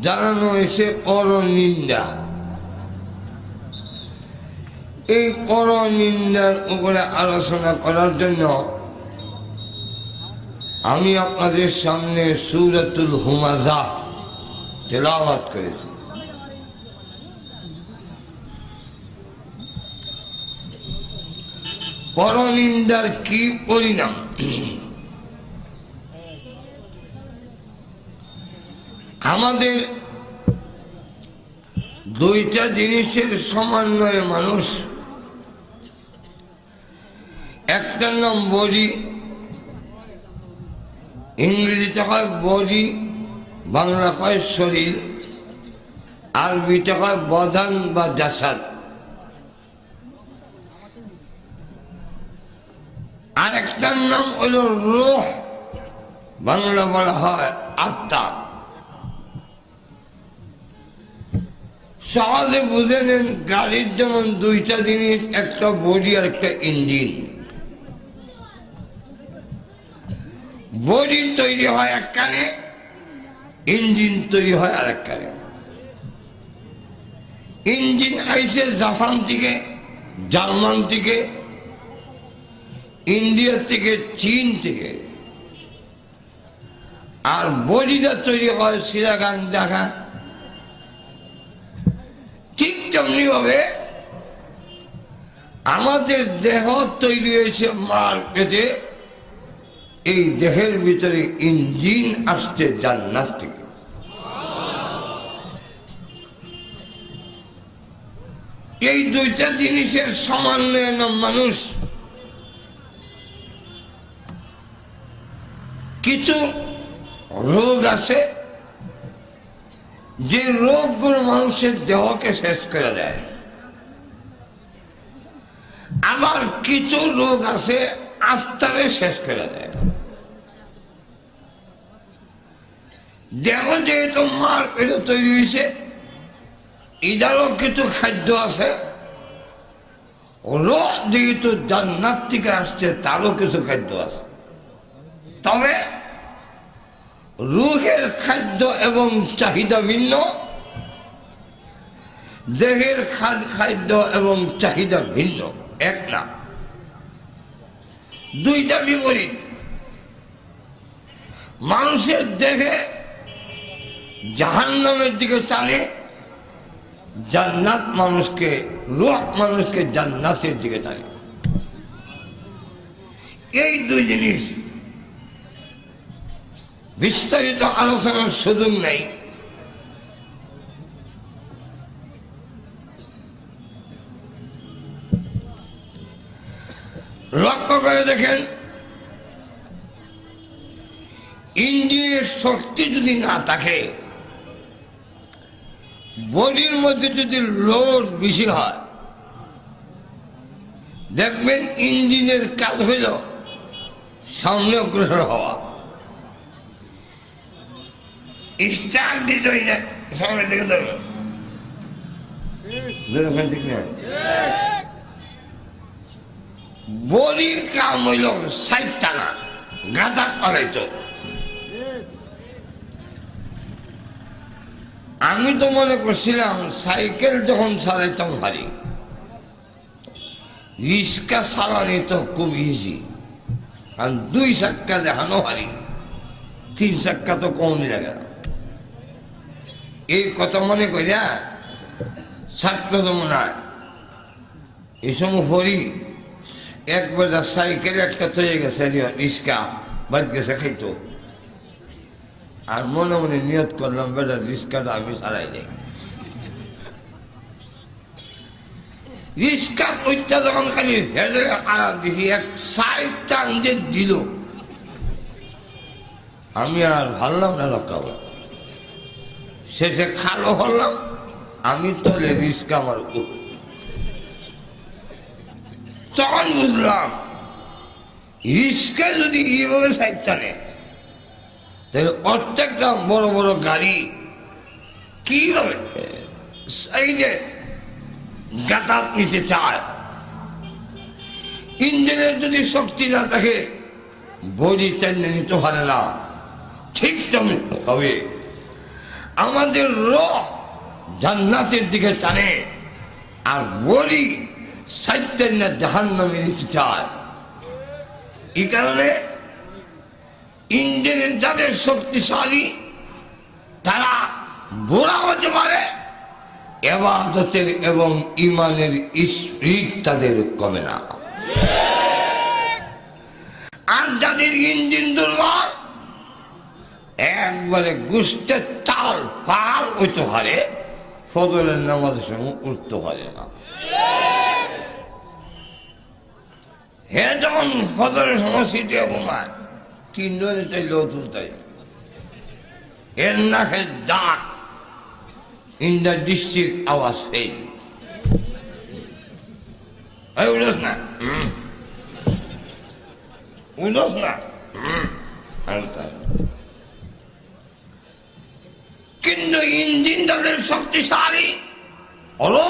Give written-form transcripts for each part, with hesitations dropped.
জানানো হয়েছে পরনিন্দা। এই পরনিন্দার উপরে আলোচনা করার জন্য আমি আপনাদের সামনে সূরাতুল হুমাযা তেলাওয়াত করেছি। পরনিন্দার কি পরিণাম? আমাদের দুইটা জিনিসের সমন্বয়ে মানুষ, একটার নাম বডি, ইংরেজিতে হয় বডি, বাংলা হয় শরীর, আরবিতে হয় বদান বা জাসাদ। আর একটার নাম হল রূহ, বাংলা বলা হয় আত্মা। সহজে বুঝে নেন, গাড়ির যেমন দুইটা জিনিস, একটা বডি আর একটা ইঞ্জিন। বডি তৈরি হয় এক কানে, ইঞ্জিন তৈরি হয় আর এক কানে। ইঞ্জিন আইছে জাপান থেকে, জার্মান থেকে, ইন্ডিয়া থেকে, চীন থেকে। আর বডিটা তৈরি হয় সিরাগান, ঢাকা। ঠিক তেমনি ভাবে আমাদের দেহ তৈরি হয়েছে মার্কেটে। এই দেহের ভিতরে ইঞ্জিন আসছে জান্নাত থেকে। এই দুইটা জিনিসের সমন্বয়ে মানুষ। কিছু রোগ আছে যে রোগগুলো মানুষের দেহকে শেষ করে দেয়, আবার কিছু রোগ আছে আত্মারে শেষ করে দেয়। দেহ যেহেতু মার্কেটে তৈরি হয়েছে, এটারও কিছু খাদ্য আছে। রোগ যেহেতু জান্নাত থেকে আসছে, তারও কিছু খাদ্য আছে। তবে রূহের খাদ্য এবং চাহিদা ভিন্ন, দেহের খাদ্য এবং চাহিদা ভিন্ন, এক না, দুইটা বিপরীত। মানুষের দেহে জাহান্নামের দিকে টানে, জান্নাত মানুষকে, রূহ মানুষকে জান্নাতের দিকে টানে। এই দুই জিনিস বিস্তারিত আলোচনার সুযোগ নেই। লক্ষ্য করে দেখেন, ইঞ্জিনের শক্তি যদি না থাকে, বডির মধ্যে যদি লোড বেশি হয়, দেখবেন ইঞ্জিনের কাজ হইল সামনে অগ্রসর হওয়া। স্টার্ট দিতে হইলে সামনে দিকে ধরবেন, ঠিক না? বডির কাম হইল সাইড টানা, গাদা করাইতো। আমি তো মনে করছিলাম সাইকেল যখন চালাইতাম ভারী, রিক্সা চালানি তো খুব ইজি, কারণ দুই চাক্কা দেখানো ভারী, তিন চাক্কা তো কমই লাগে না। এই কথা মনে করিয়া ছাত্র যেমন এই সময় হরি একবার সাইকেল একটা তৈরি গেছে, রিক্সা বাদ গেছে খাইতো। আর মনে মনে নিয়ত করলাম, বেটা রিক্সাটা আমি চালাই যাই। রিক্সা ওইটা যখন খালি হেডে আড়া দিছি, এক সাইড টান যে দিল, আমি আর ভাবলাম না রক্ষা করলাম। শেষে খালো হলাম, আমি তলে, রিক্সা আমার উপর। তখন বুঝলাম রিক্সা যদি এইভাবে সাইড টানে, তাহলে প্রত্যেকটা বড় বড় গাড়ি কি হবে সাইডে গাতাত নিতে চায়। ইঞ্জিনের যদি শক্তি না থাকে, বডি টেনে নিতে পারে না। ঠিক তেমন হবে আমাদের রূহ জান্নাতের দিকে টানে, আর বলি সাইতেন না জাহান্নামে দিতে চায়। এই কারণে ইঞ্জিন যাদের শক্তিশালী তারা বুড়া হতে পারে, ইবাদতের এবং ঈমানের স্পিরিট তাদের কমে না। আর যাদের ইঞ্জিন দুর্বল, একবারে গুষ্টের চাল পার হইতে পারে, ফজরের নামাজের সঙ্গে উঠতে পারে না। হে যখন ফজরের সময় সিটে ঘুমায়, তিনজনে চাইলেও তুলতাই, এর নাকে ডাক in the district I was saying. Hey, ulos na. Ulos na. কিন্তু ইঞ্জিন তাদের শক্তিশালী হলো,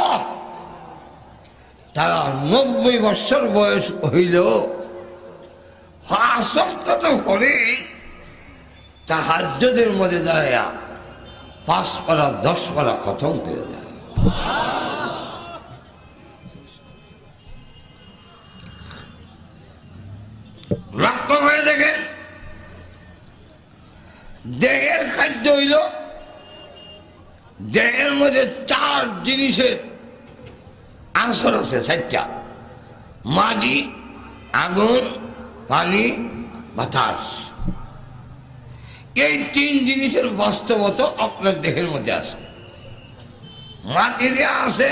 তারা 90 বছর বয়স হইলেও আসক্ত করে তাহাজ্জুদের মধ্যে দাঁড়ায় 5 পারা 10 পারা খতম করে দেয়। লক্ষ্য করে দেখেন, দেহের খাদ্য হইল, দেহের মধ্যে 4 জিনিসের আনসার আছে, 4টা: মাটি, আগুন, পানি, বাতাস। এই 3 জিনিসের বাস্তবতা আপনার দেহের মধ্যে আছে। মাটিতে আছে,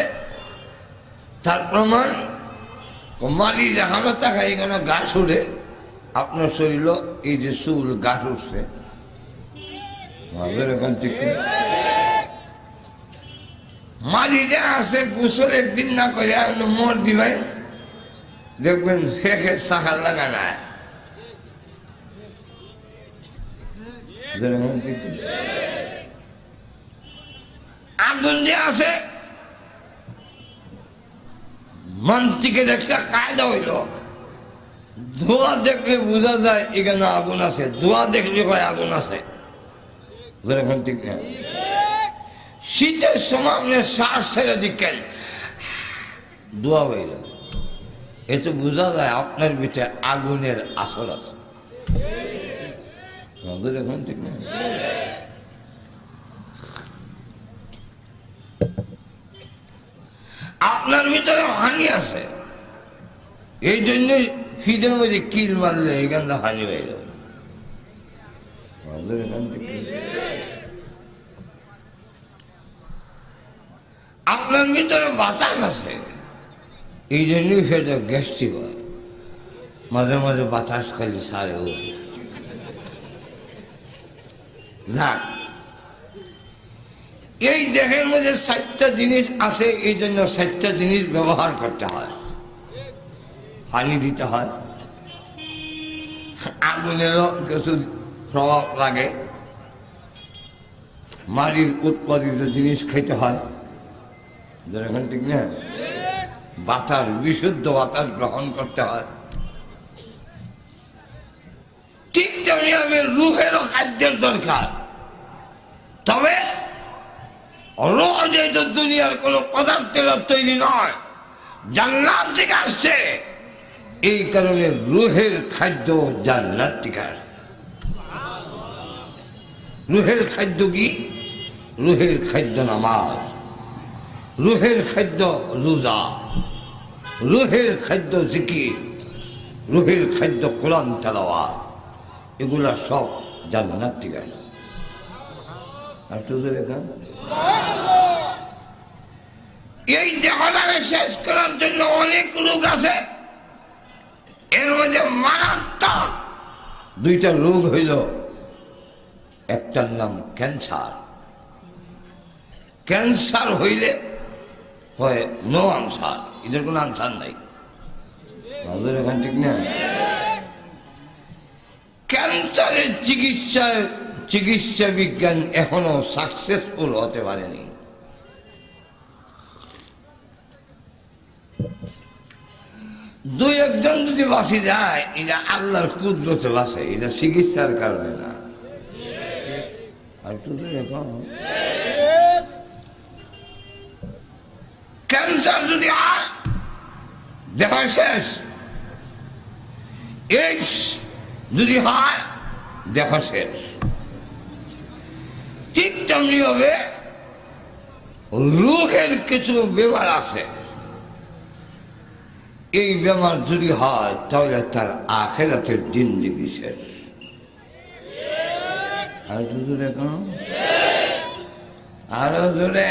তার প্রমাণ মাটি দেখানো টাকা এখানে গাছ উঠে, আপনার শরীর এই যে চুল গাছ উঠছে, মাটিতে আছে। গোসল একদিন না করে মর দিবেন, দেখবেন ফেঁকে শাখা লাগা না। আগুন যে আছে, মন্ত্রীকে একটা কায়দা হইল, ধোঁয়া দেখলে বোঝা যায় এখানে আগুন আছে, ধোঁয়া দেখলে হয় আগুন আছে। ঠিক না? শীতের সময় আপনি শ্বাস ছেড়ে দিকেন, ধোঁয়া হইল, এতে বোঝা যায় আপনার ভিতরে আগুনের আসর আছে। ঠিক না? আপনার ভিতরে হানি আছে, এই জন্য ফিদের মধ্যে কিল মারলে এখানটা হানি হয়ে যাবে। আপনার ভিতরে বাতাস আছে, এই জন্যই সেটা গ্যাস্ট্রিক হয়, মাঝে মাঝে বাতাস খালি সারে ও যাক। এই দেহের মধ্যে 7টা জিনিস আছে, এই জন্য 7টা জিনিস ব্যবহার করতে হয়। পানি দিতে হয়, আগুনেরও কিছু প্রভাব লাগে, মাটির উৎপাদিত জিনিস খেতে হয়, ঠিক না? বাতাস, বিশুদ্ধ বাতাস গ্রহণ করতে হয়। ঠিক তেমনি আমি রুহেরও খাদ্যের দরকার। তবে রুহ যেহেতু দুনিয়ার কোন পদার্থের তৈরি নয়, জান্নাত থেকে আসছে, এই কারণে রুহের খাদ্য জান্নাত থেকে আসে। রুহের খাদ্য কি? রুহের খাদ্য নামাজ, রুহের খাদ্য রোজা, রুহের খাদ্য জিকির, রুহের খাদ্য কোরআন তেলাওয়াত, এগুলা সব জান্নাত থেকে আসে। আর তোদের এখানে এই দেহটাকে শেষ করার জন্য অনেক রোগ আছে, এর মধ্যে মারাত্মক 2টা রোগ হইল। একটার নাম ক্যান্সার। ক্যান্সার হইলে হয় নো আনসার, এদের কোনো আনসার নাই। আমাদের এখান ঠিক না? ক্যান্সারের চিকিৎসা বিজ্ঞান এখনো সাকসেসফুল হতে পারেনি। দুই একজন যদি বাঁচি যায়, এটা আল্লাহর কুদরতে বাঁচে, এটা চিকিৎসার কারণে না। আর তো এখন ক্যান্সার যদি হয় দেখা শেষ, এইডস যদি হয় দেখা শেষ। ঠিক তেমনি হবে রোগের কিছু বেমার আছে, এই বেমার যদি হয় তাহলে তার আখিরাতের জিন্দেগি শেষ। আরো জোরে কম, আরো জোরে।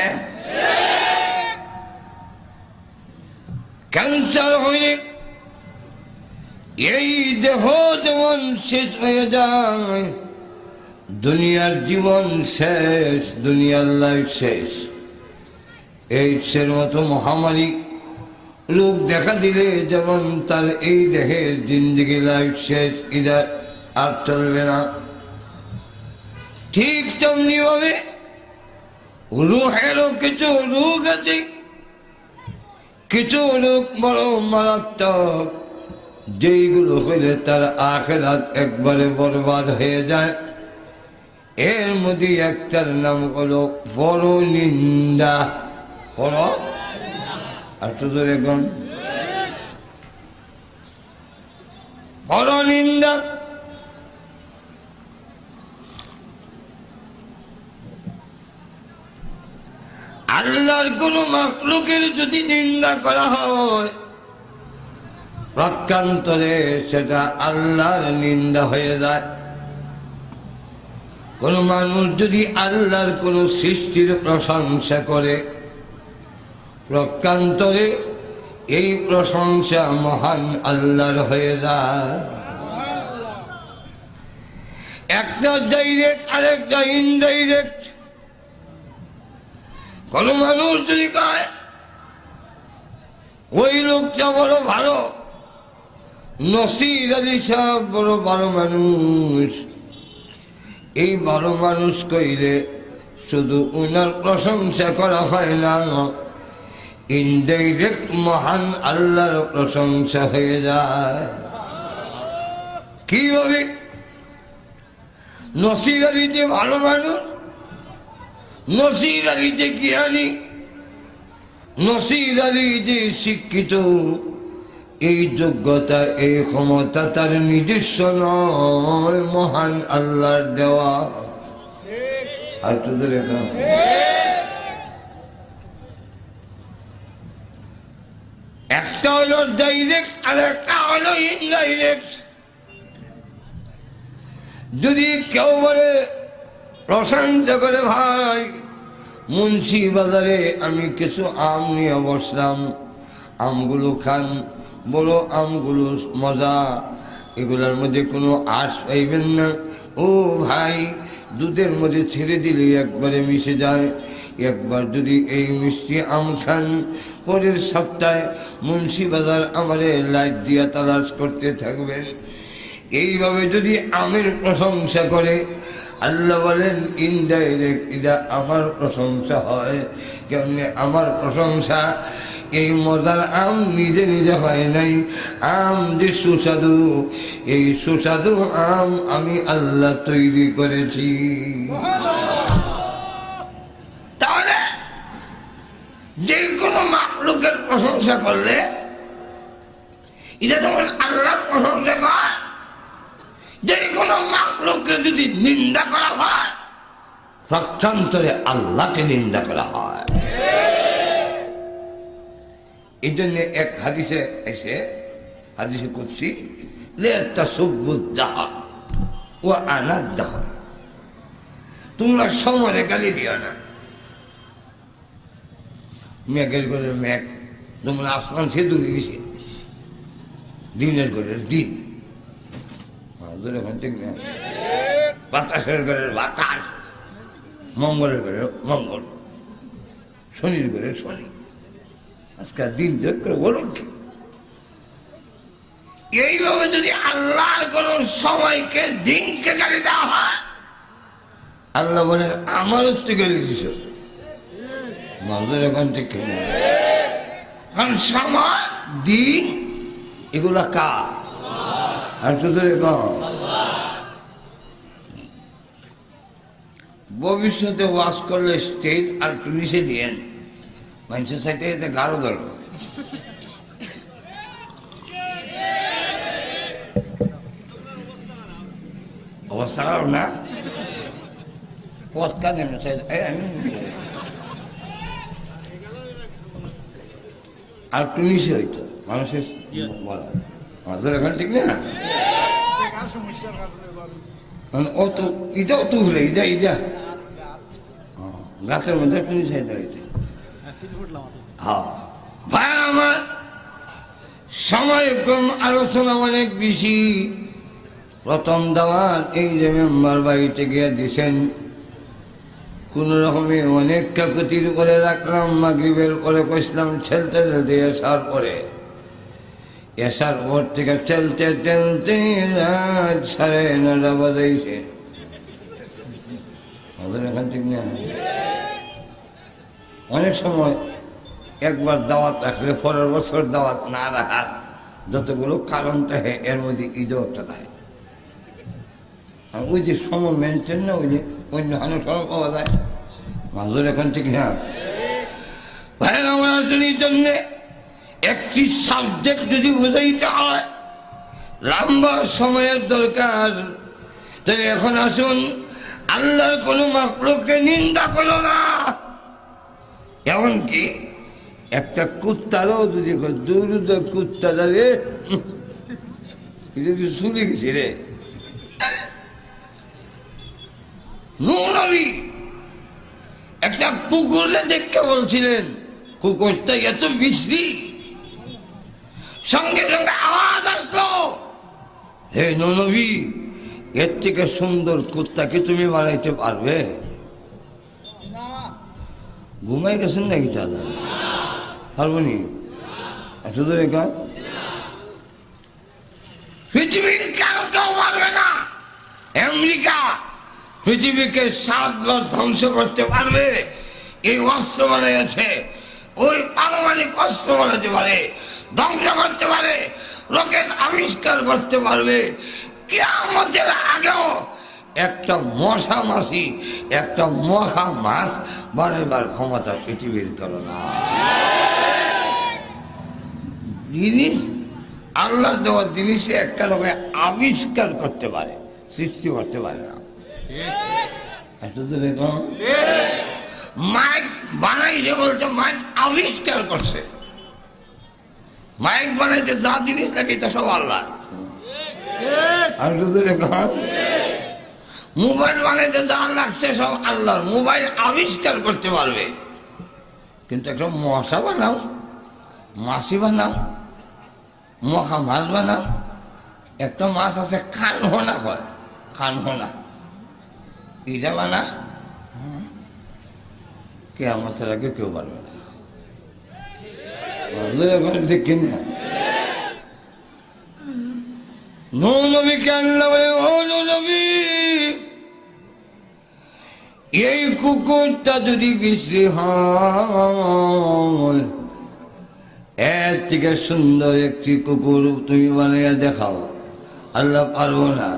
ক্যান্সার হইলে এই দেহ যেমন শেষ হয়ে যায়, দুনিয়ার জীবন শেষ, দুনিয়ার লাইফ শেষ। এইডসের মতো মহামারী রোগ দেখা দিলে যেমন তার এই দেহের জিন্দেগি লাইফ শেষ, ইদার আর চলবে না। ঠিক তেমনি ভাবে রূহেরও কিছু রোগ আছে, কিছু রোগ বড় মারাত্মক, যেইগুলো হইলে তার আখিরাত একবারে বরবাদ হয়ে যায়। এর মধ্যে একটার নাম হলো বড় নিন্দা। বড় আর তো ধরে গণ বড় নিন্দা। আল্লাহর কোন মাখলুকের যদি নিন্দা করা হয়, প্রকান্তরে সেটা আল্লাহর নিন্দা হয়ে যায়। কোন মানুষ যদি আল্লাহর কোন সৃষ্টির প্রশংসা করে, প্রকান্তরে এই প্রশংসা মহান আল্লাহর হয়ে যায়। একটা ডাইরেক্ট আরেকটা ইনডাইরেক্ট। কোন মানুষ যদি কয় ওই লোকটা বড় ভালো, নসির আলী সাহেব বড় ভালো মানুষ, এই ভালো মানুষ কইলে শুধু উনার প্রশংসা করা হয় না, ইনডাইরেক্ট মহান আল্লাহর প্রশংসা হয়ে যায়। কিভাবে? নসির আলী যে ভালো মানুষ, নসির আলী যে জ্ঞানী, নসির আলী যে শিক্ষিত, এই যোগ্যতা এই ক্ষমতা তার নিজস্ব নয়, মহান আল্লাহর দেওয়া। আর তো একটা হলো ডাইরেক্ট আর একটা হলো ইনডাইরেক্ট। যদি কেউ বলে প্রশংসা করে, ভাই মুন্সি বাজারে আমি কিছু আম নিয়ে বসলাম, আমগুলো খান, বলো আমগুলো মজা, এগুলোর মধ্যে কোনো আঁশ পাইবেন না। ও ভাই, দুধের মধ্যে ছেড়ে দিলে একবারে মিশে যায়। একবার যদি এই মিষ্টি আম খান, পরের সপ্তাহে মুন্সি বাজার আমারে লাইট দিয়া তালাশ করতে থাকবেন। এইভাবে যদি আমের প্রশংসা করে, আল্লাহ বলেন ইনডাইরেক্ট এটা আমার প্রশংসা হয়। কেমনে আমার প্রশংসা? এই মজার আম নিজে নিজে হয় নাই, আম যে সুস্বাদু, এই সুস্বাদু আম আমি আল্লাহ তৈরি করেছি। তাহলে যে কোনো মাখলুকের প্রশংসা করলে এটা তখন আল্লাহ প্রশংসা করে। যে কোনো মাখলুককে যদি নিন্দা করা হয়, প্রত্যন্তরে আল্লাহকে নিন্দা করা হয়। এই জন্য এক হাদিসে এসে, হাদিসে কুদসি, ও আনাদ দাহ, তোমরা সমরে গালি দিও না। মেঘের ঘরের মেঘ, তোমরা আসমান সে দূরে গেছে, দিনের ঘরের দিন, বাতাসের ঘরের বাতাস, মঙ্গলের ঘরের মঙ্গল, শনির ঘরের শনি। আজকাল দিন যোগ করে বলুন কি? এইভাবে যদি আল্লাহর কোন সময়কে দিনকে গালি দেওয়া হয়, আল্লাহ বলেন আমার হচ্ছে গালি দিস। মাঝের এখান থেকে কারণ সময় দিন এগুলা কার? আর তো ভবিষ্যতে ওয়াজ করলে স্টেজ আর একটু নিচে দিয়েন, মানুষের সাথে এতে গাঢ় দরকার। অবস্থা খারাপ না? পথ কাঁদেন আর একটু নিচে হইতো মানুষের বলা আমাদের এখন ঠিক না। ও তো ইটাও তো উঠলে ইটা গাছের মধ্যে একটু নিচে দাঁড়াইতে। হ্যাঁ ভাই আমার সময় কম, আলোচনা অনেক বেশি। প্রথম দাওয়াত এই যে মেম্বার বাড়িতে গিয়ে দিছেন, কোন রকমে অনেক কাকুতির করে রাখলাম। মাগরিবের পরে কইসলাম ছেলতে ছেলতে এসার পর থেকে চলতে চলতে রাত 9:30 বাজাইছে। আমাদের এখান থেকে না অনেক সময় একবার দাওয়াত রাখলে পরের বছর দাওয়াত না রাখার যতগুলো কারণ থাকে এর মধ্যে ঈদও একটা থাকে। ওই যে সময় মেনছেন না, ওই যে অন্য হানো সময় পাওয়া যায় মাঝের এখান থেকে না। ভাই আমার জন্য একটি সাবজেক্ট যদি বোঝাইতে হয় লম্বা সময়ের দরকার। তাহলে এখন আসুন, আল্লাহর কোন মাখলুককে নিন্দা করো না। এমনকি একটা কুত্তারও যদি দুরুদ কুত্তাটা রে শুনে গেছি রে। নূহ নবী একটা কুকুরকে দেখতে বলছিলেন, কুকুরটা এত বিশ্রী, সঙ্গে সঙ্গে আওয়াজ আসলো, হে নূহ নবী, এর থেকে সুন্দর কুত্তাকে তুমি বানাইতে পারবে? ঘুমাই গেছেন নাকি? দাদা পারবো নি? শুধু রেখা পৃথিবীর কেউ পারবে না। আমেরিকা পৃথিবীকে 7 বার ধ্বংস করতে পারবে, এই অস্ত্র বানিয়েছে। ওই পারমাণবিক অস্ত্র বানাতে পারে, ধ্বংস করতে পারে, রকেট আবিষ্কার করতে পারবে। কিয়ামতের আগেও একটা মশা মাছি, একটা মহা মাছ বানাইবার ক্ষমতা পৃথিবীর কারণে জিনিস আল্লাহ দেওয়া জিনিসে একটা লোকে আবিষ্কার করতে পারে, সৃষ্টি করতে পারে না। মাইক বানাইছে বলছে, মাইক আবিষ্কার করছে। মাইক বানাইছে যা জিনিস লাগে তা সব আল্লাহ। মোবাইল বানাইতে যা লাগছে সব আল্লাহর। মোবাইল আবিষ্কার করতে পারবে, কিন্তু একটা মশা বানাও, মাছি বানাও, মহা মাছ বানাও। একটা মাছ আছে খানহোনা হয়, খানহোনা ইটা বানা, কে আমার আগে কেউ পারবে না। কিনা নূহ নবীকে আল্লাহ বলে, ও নূহ নবী, এই কুকুরটা যদি বিশ্রী হয়, এর থেকে সুন্দর একটি কুকুর তুমি বানাইয়া দেখাও। আল্লাহ পারবো না।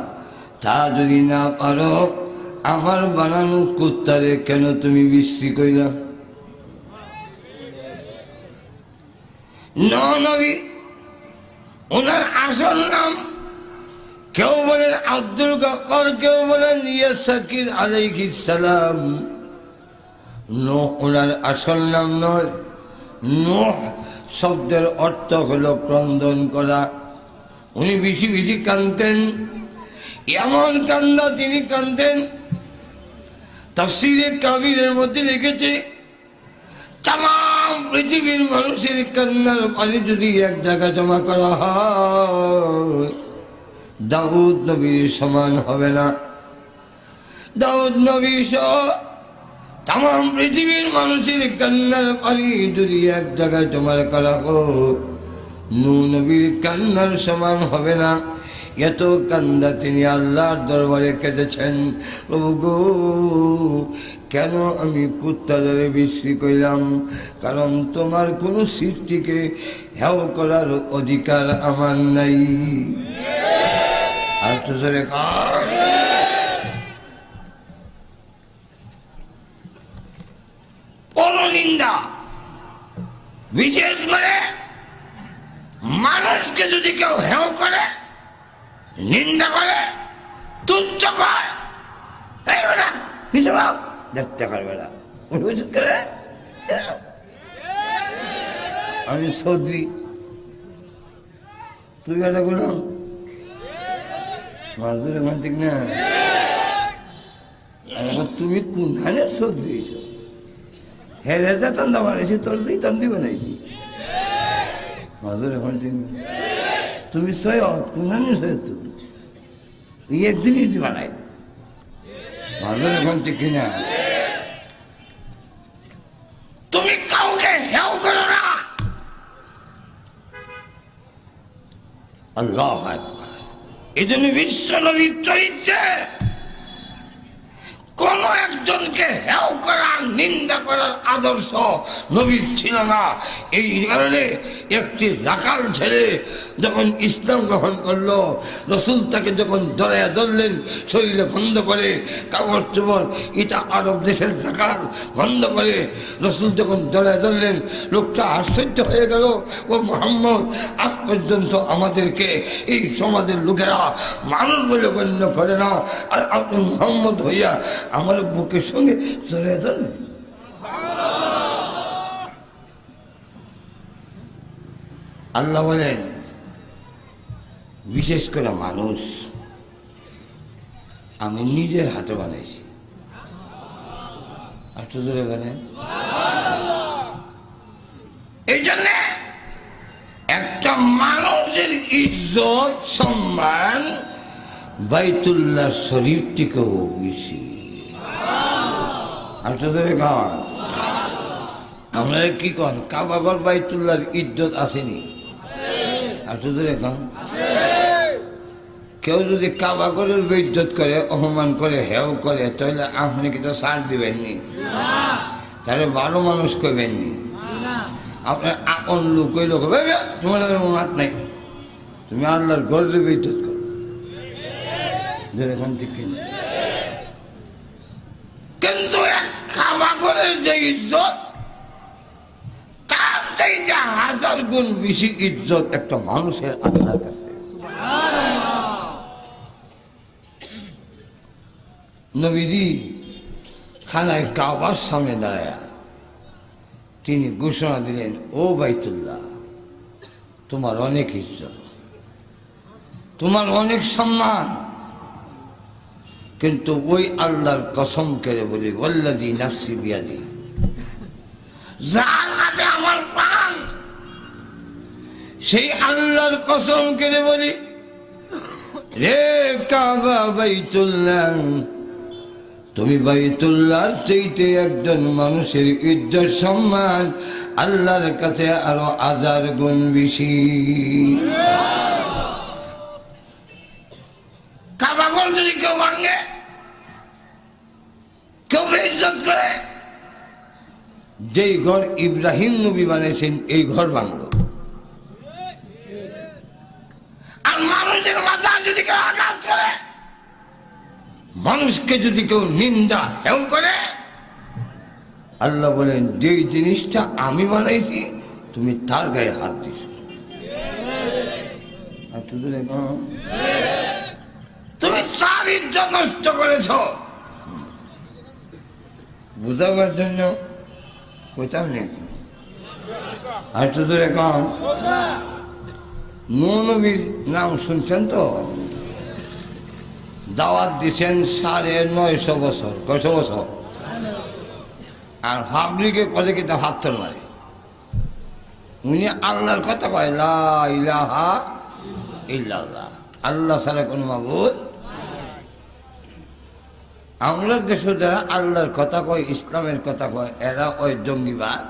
তা যদি না পারো, আমার বানানো কুত্তারে কেন তুমি বিশ্রী কইলা? নূহ নবী, ওনার আসল নাম কেউ বলেন আব্দুল গফফার, কেউ বলেন ইয়াসাকির আলাইহিস সালাম। নূহ ওনার আসল নাম নয়। নূহ শব্দের অর্থ হলো ক্রন্দন করা। উনি বেশি বেশি কাঁদতেন, এমন কান্দা তিনি কাঁদতেন, তাফসীরে কাবীরের মধ্যে লিখেছে, তাম পৃথিবীর মানুষের কান্নার পানি যদি এক জায়গায় জমা করা হয়, দাউদ নবীর সমান হবে না। দাউদ নবী সহ তাম পৃথিবীর মানুষের কান্নার পানি যদি এক জায়গায় জমা করা হোক, নূহ নবীর কান্নার সমান হবে না। এত কান্দা তিনি আল্লাহর দরবারে কেঁদেছেন, প্রভু গো, কেন আমি কুত্তারে বিশ্রী কইলাম? কারণ তোমার কোন সৃষ্টিকে হেয় করার অধিকার আমার নাই। আর তো বড় নিন্দা। বিশেষ করে মানুষকে যদি কেউ হেয় করে, নিন্দা করে, তুচ্ছ করে, দেখতে পারবে না। আমি সৌদি, তুই কথা বললাম মাঝুর এখন ঠিক না। তুমি কোনখানে শোধ দিয়েছ? হেরেজা তন্দা বানাইছি, তোর তুই তন্দি বানাইছি। মাঝুর এখন ঠিক না। তুমি সয় কোনখানে সয়? তুমি একদিনই বানাই মাঝুর এখন ঠিক কিনা। তুমি কাউকে হেও করো না। আল্লাহু আকবার। এই জন্য বিশ্ব নবীর চরিত্রে কোন একজনকে হেও করার, নিন্দা করার আদর্শ নবীর ছিল না। এই কারণে একটি রাখাল ছেলে যখন ইসলাম গ্রহণ করলো, রসুল তাকে যখন ধরাইয়া ধরলেন, শরীরে গন্ধ করে কাপড় চোপড়, এটা আরব দেশের রাখাল গন্ধ করে, রসুল যখন ধরাইয়া ধরলেন, লোকটা আশ্চর্য হয়ে গেল। ও মুহাম্মদ, আজ পর্যন্ত আমাদেরকে এই সমাজের লোকেরা মানুষ বলে গণ্য করে না, আর আপনি মুহাম্মদ হইয়া আমার বুকের সঙ্গে চলে ধরলেন। আল্লাহ বলেন, বিশেষ করে মানুষ আমি নিজের হাতে বানাইছি। একটু জোরে বলেন। এই জন্য একটা মানুষের ইজ্জত সম্মান বাইতুল্লাহ শরীফ থেকেও বেশি। আমরা কি কন, কাবাগর বাইতুল্লাহর ইজ্জত আসেনি? কেউ যদি কাবাগরের ইজ্জত করে, অপমান করে, হেও করে, তাহলে আপনি কি তো সার দিবেননি? তাহলে ভালো মানুষ করবেননি। আপনার আপন লোক ওই লোক, তোমার হাত নাই, তুমি আল্লাহর গর্বের ইজ্জত করো। কিন্তু কাবাগরের যে ইজ্জত, তার চাইতে 1000 গুণ বেশি ইজ্জত একটা মানুষের আল্লাহর কাছে। নবীজি খানায় কাবার সামনে দাঁড়ায় তিনি ঘোষণা দিলেন, ও বাইতুল্লাহ, তোমার অনেক ইজ্জত, তোমার অনেক সম্মান, কিন্তু ওই আল্লাহর কসম করে বলি, ওয়াল্লাযী নাফসি বিয়াদি, যার হাতে আমার প্রাণ, সেই আল্লাহর কসম করে বলি, রে কাবা বাইতুল্লাহ, তুমি বাইতুল্লাহর চাইতে একজন মানুষের ইজ্জত সম্মান আল্লাহর কাছে আরো 1000 গুণ বেশি। কাবাগর যদি কেউ ভাঙে, কেউ ইজ্জত করে, যেই ঘর ইব্রাহিম নবী বানিয়েছেন এই ঘর ভাঙলো। আর মানুষের মাথা যদি কেউ আঘাত করে, মানুষকে যদি কেউ নিন্দা হেও করে, আল্লাহ বলেন, যেই জিনিসটা আমি বানাইছি তুমি তার গায়ে হাত দিছ। তুমি তার ইজ্জত নষ্ট করেছ। বুঝাবার জন্য কইতাম নেই। আর তো তোর এখন নবীর নাম শুনছেন তো? দাওয়াত দিচ্ছেন 950 বছর। কয়শো বছর? আর পাবলিকে কলে কিন্তু হাত তোল মারে। উনি আল্লাহর কথা কয়, লা ইলাহা ইল্লাল্লাহ, আল্লাহ ছাড়া কোনো মাবুদ। আমরা দেশে যারা আল্লাহর কথা কয়, ইসলামের কথা কয়, এরা ওই জঙ্গিবাদ।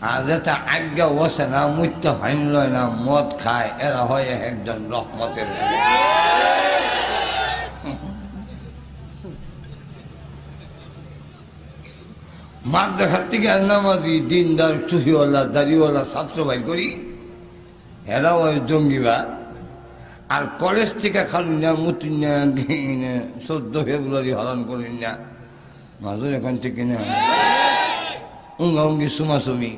আর যেটা আজ্ঞা বসে না, মৃত্যু হাইন লয় না, মদ খায়, এরা হয় একজন রহমতের। মাঠ দেখার থেকে নামাজি, দিনদার, টুফিওয়ালা, দাড়িওয়ালা ছাত্র ভাই করি, এরা ওই জঙ্গিবাদ। আর কলেজ থেকে খালুন না, মুতুন না, 14 ফেব্রুয়ারি হরণ করেন না, মাজুর এখন থেকে না। উঙ্গি সুমাসুমি,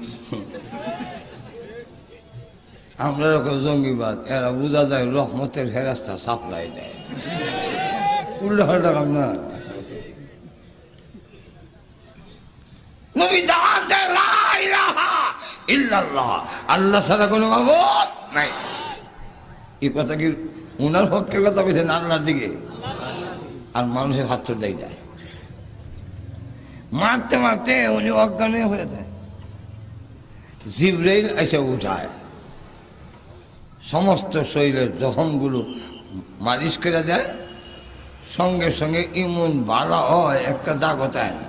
আমরা রকম জঙ্গিবাদ, এরা বোঝা যায় রহমতের ফেরাস্তা সাপ্লাই দেয়। উল্টা পাল্টা কাম না। নবী দাওয়াত দেয় লা ইলাহা ইল্লাল্লাহ, আল্লাহ ছাড়া কোনো মাবুদ নাই। এই কথা কি উনার পক্ষে কথা বলছেন আল্লাহর দিকে? আর মানুষের হাত তো দেয় যায়, মারতে মারতে উনি অজ্ঞান হয়ে যায়। জিবরাইল এসে উঠায়, সমস্ত শরীরের জখমগুলো মালিশ করে দেয়, সঙ্গে সঙ্গে ইমন ভালো হয়, একটা দাগ হতায় না।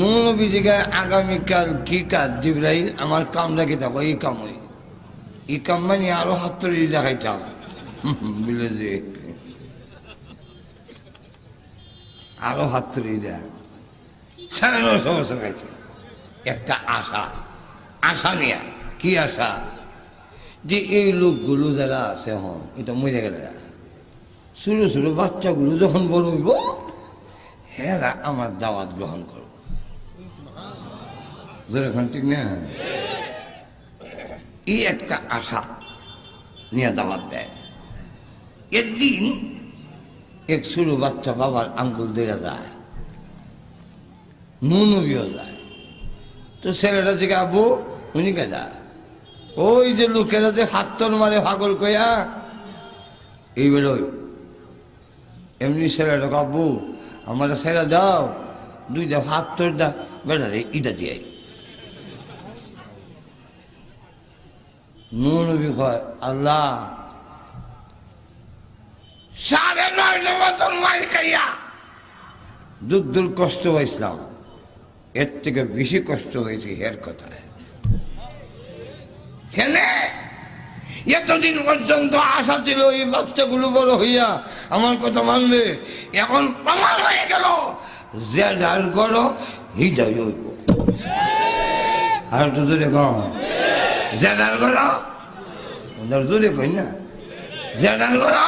নবীজিকে আগামীকাল কি কাজ? জিবরাইল আমার কামটা কি দেখো, এই কাম ওই এই কাম মানে আরো হাতড়ি দেখাইতাম বুঝলে যে আরো হাতড়ি দেয়। 9.5 বছর খাইছে একটা আশা, আশা নিয়ে। কি আশা? যে এই লোকগুলো যারা আছে হন এটা মরে গেলে ছোট ছোট বাচ্চাগুলো যখন বড় হইব হেরা আমার দাওয়াত গ্রহণ করব। যেরকম ঠিক না, এই একটা আশা নিয়ে দাওয়াত দেয়। একদিন এক ছোট বাচ্চা বাবার আঙ্গুল দেড়া যায়, নবীও যায়। তো ছেলেটা যে আবু উনি কে যায়, ওই যে লোকেরা যে হাত তোর মারে পাগল কয়া এই বেরোয়। এমনি ছেলেটা আব্বু আমার ছেড়ে দাও, 2টা হাত তোর দা বেড়ারে ইটা দিয়ে। নবী কয় আল্লাহ 9.5 বছর মাই খাইয়া দুঃখ কষ্ট হয়েছিলাম, এর থেকে বেশি কষ্ট হয়েছে এর কথায়। কেনে এতদিন পর্যন্ত আশা ছিল এই বাচ্চাগুলো বড় হইয়া আমার কথা মানবে, এখন প্রমাণ হয়ে গেল যে যার গড় হৃদয় হইব। আর তো জোরে কম, যে যার গড় জোরে কই না, যে যার গড়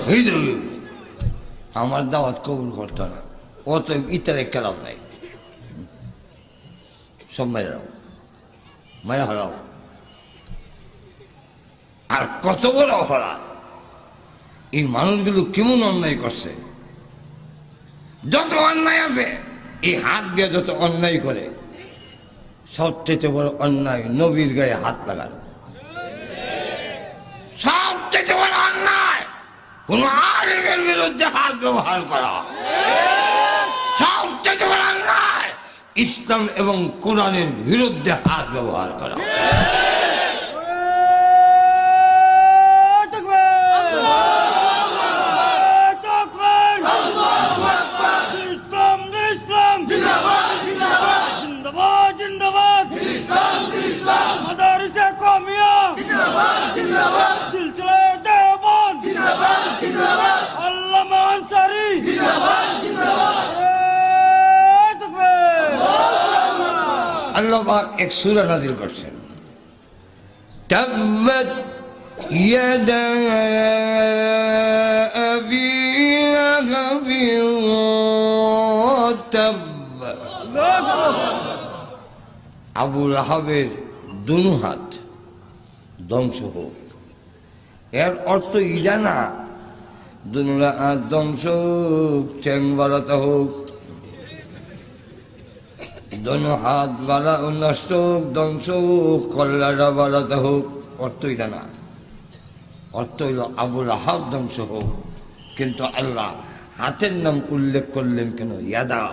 হৃদয় হইব। আমার দাওয়াত কবুল করতো না, ও তো ইত্যাদি খেলাও নাই, সব মায়েরা হলাও। আর কত বড় অপরাধ! এই মানুষগুলো কেমন অন্যায় করছে! যত অন্যায় আছে এই হাত দিয়ে যত অন্যায় করে, সবচেয়ে বড় অন্যায় নবীর গায়ে হাত লাগানো। সবচেয়ে বড় অন্যায় কোন আলিমের বিরুদ্ধে হাত ব্যবহার করা। সবচেয়ে বড় অন্যায় ইসলাম এবং কোরআনের বিরুদ্ধে হাত ব্যবহার করা। আল্লাহ পাক এক সূরা নাযিল করছেন, তাব্বাত ইয়াদা আবি লাহাবিন ওয়া তাব। আবু লাহাবের দুনো হাত ধ্বংস হোক। এর অর্থ ইডা না দুনুরা হাত ধ্বংস হোক, ঠ্যাং বাড়াতে হোক, দোনো হাত বাড়া নষ্ট হোক, ধ্বংস হোক, কল্লাটা বাড়াতে হোক। অর্থ এটা না, অর্থ হইল আবু লাহাব ধ্বংস হোক। কিন্তু আল্লাহ হাতের নাম উল্লেখ করলেন কেন? ইয়াদা,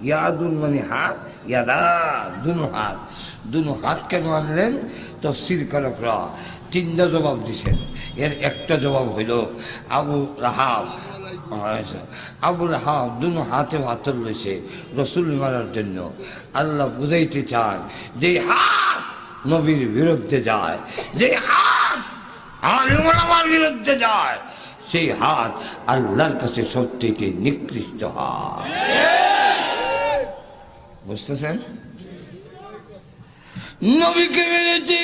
ইয়াদুন মানে হাত, ইয়াদা দুনো হাত। দুনো হাত কেন আনলেন? তাফসীর কারকরা 3টা জবাব দিছেন। এর একটা জবাব হইল আবু লাহাব দুনো হাতে হাতর লইছে রসুল মারার জন্য। আল্লাহ বুঝাইতে চান যে হাত নবীর বিরুদ্ধে যায়, যে হাত আলিম ওলামার বিরুদ্ধে যায়, সেই হাত আল্লাহর কাছে সবথেকে নিকৃষ্ট হাত। বুঝতেছেন? নবীকে মেরেছি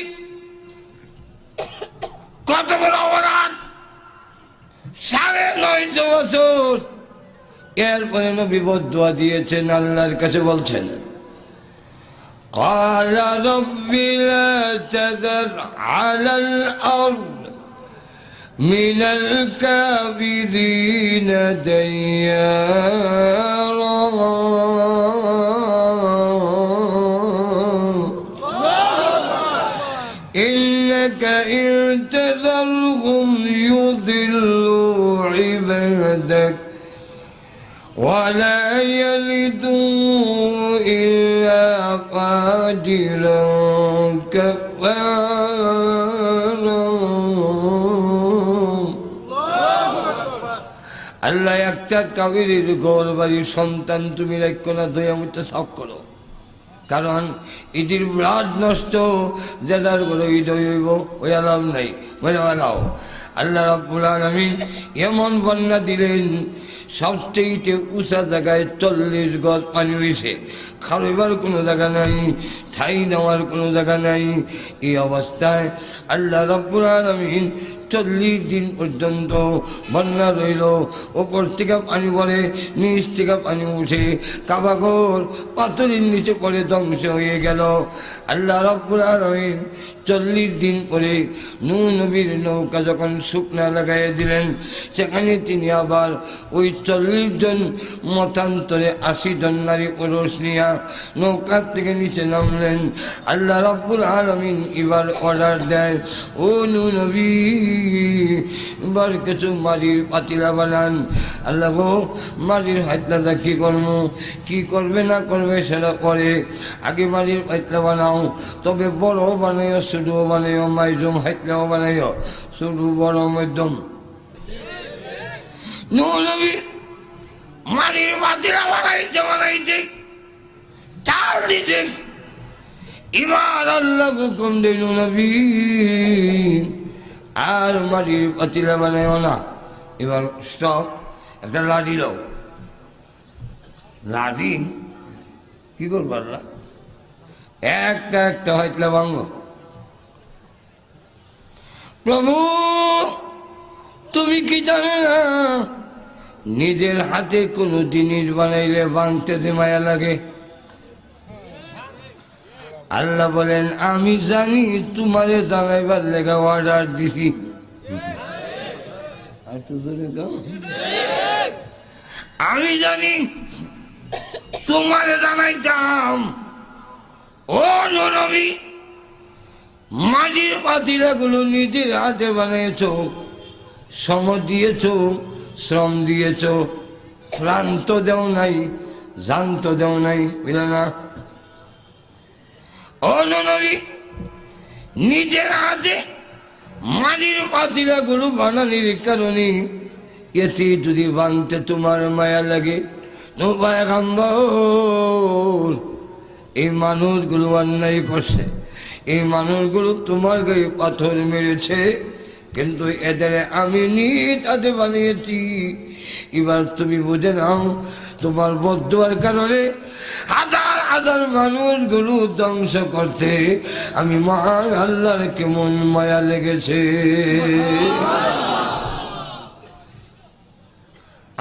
কত বড় অপরাধ! 9.5 বছর এরপরে নবী বদদুয়া দিয়েছেন, আল্লাহর কাছে বলছেন قال رب لا تذر على الأرض من الكافرين ديارا إنك إن تذرهم يضلوا عبادك ولا يلدوا إلا فاجرا كفارا আল্লাহ একটা কাবিরের ঘর বাড়ির সন্তান তুমি রাখো না, দয়া মুতে সাফ করো, কারণ ইটির ব্লাড নষ্ট, যাদের ঘরে হৃদয় হইব ওই আলাম নাই, ওই আলাও। আল্লাহ রাব্বুল আলামিন এমন বন্যা দিলেন, সবচেয়ে উঁচা জায়গায় 40 গজ পানি হয়েছে, খাওয়াবার কোনো জায়গা নাই, ঠাই নেওয়ার কোনো জায়গা নাই। এই অবস্থায় আল্লাহ রাব্বুল আলামিন 40 দিন পর্যন্ত বন্যা রইল। ওপর থেকে পানি পড়ে, নিচ থেকে পানি উঠে, কাবাঘর পাথরের নিচে পড়ে ধ্বংস হয়ে গেল। আল্লাহ রাব্বুল আলামিন 40 দিন পরে নূহ নবীর নৌকা যখন শুকনা লাগাইয়া দিলেন, সেখানে তিনি আবার ওই 40 জন মতান্তরে 80 জন নারী পুরুষ নিয়ে নৌকার থেকে নিচে নামলেন। আল্লাহ রাব্বুল আলামিন এবার অর্ডার দেয়, ও নূহ নবী এবার কিছু মাটির পাতিলা বানান। আল্লাহ গো, মাটির পাতিলাটা কি করবো, কি করবে না করবে সেটা পরে, আগে মাটির পাতিলা বানাও, তবে বড় বানাইও ছোটো বানাইও, মাইজম হাইতলাও বানাইও, ছোটো বড় মধ্যম। নূহ নবী মাটির পাতিলা বানাইতে চাল দিছে। এবার আল্লাহ হুকুম দিল, নবী আর মাটির পাতিলা বানাইও না, এবার স্টপ, একটা লাঠি দাও। লাঠি কি করবো আল্লাহ, একটা একটা হয়তলা ভাঙব। প্রভু তুমি কি জানো না, নিজের হাতে কোনো জিনিস বানাইলে ভাঙতে যে মায়া লাগে। আল্লাহ বলেন, আমি জানি, তোমারে জানাইবার লেগে অর্ডার দিছি। আমি জানি, তোমারে জানাইতাম, ও নবী মাটির পাতিলাগুলো নিজের হাতে বানিয়েছ, সময় দিয়েছ, শ্রম দিয়েছ, ক্লান্ত দেও নাই, জান্ত দেও নাই, বুঝলে না? ও নবী নিজের হাতে মাটির পাতিলাগুলো বানানির কারণে এতে যদি ভাঙতে তোমার মায়া লাগে, এই মানুষগুলো অন্যায় করছে, এই মানুষগুলো তোমার গায়ে পাথর মেরেছে, কিন্তু এদের আমি নিজ হাতে বানিয়েছি। এবার তুমি বুঝে নাও, তোমার বদদুয়ার কারণে হাজার হাজার মানুষগুলো ধ্বংস করতে আমি মহান আল্লাহর কেমন মায়া লেগেছে।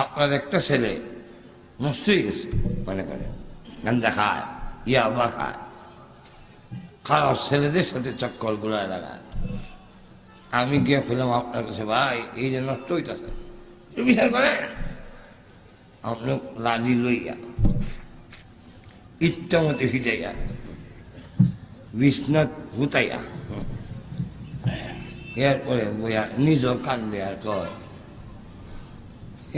আপনার একটা ছেলে নষ্ট হয়ে গেছে, মনে করে গাঞ্জা খায়, ইয়াবা খায়, খারাপ ছেলেদের সাথে চক্কর গুলায় লাগায়। আমি গিয়ে ফেলাম আপনার কাছে, ভাই এই যে নষ্ট হইতেছে, বিচার করেন। আপনি লাজি লইয়া ইচ্ছা মতে ফিজাইয়া বিছনাথ হুতাইয়া এরপরে বইয়া নিজ কান্দে আর কয়,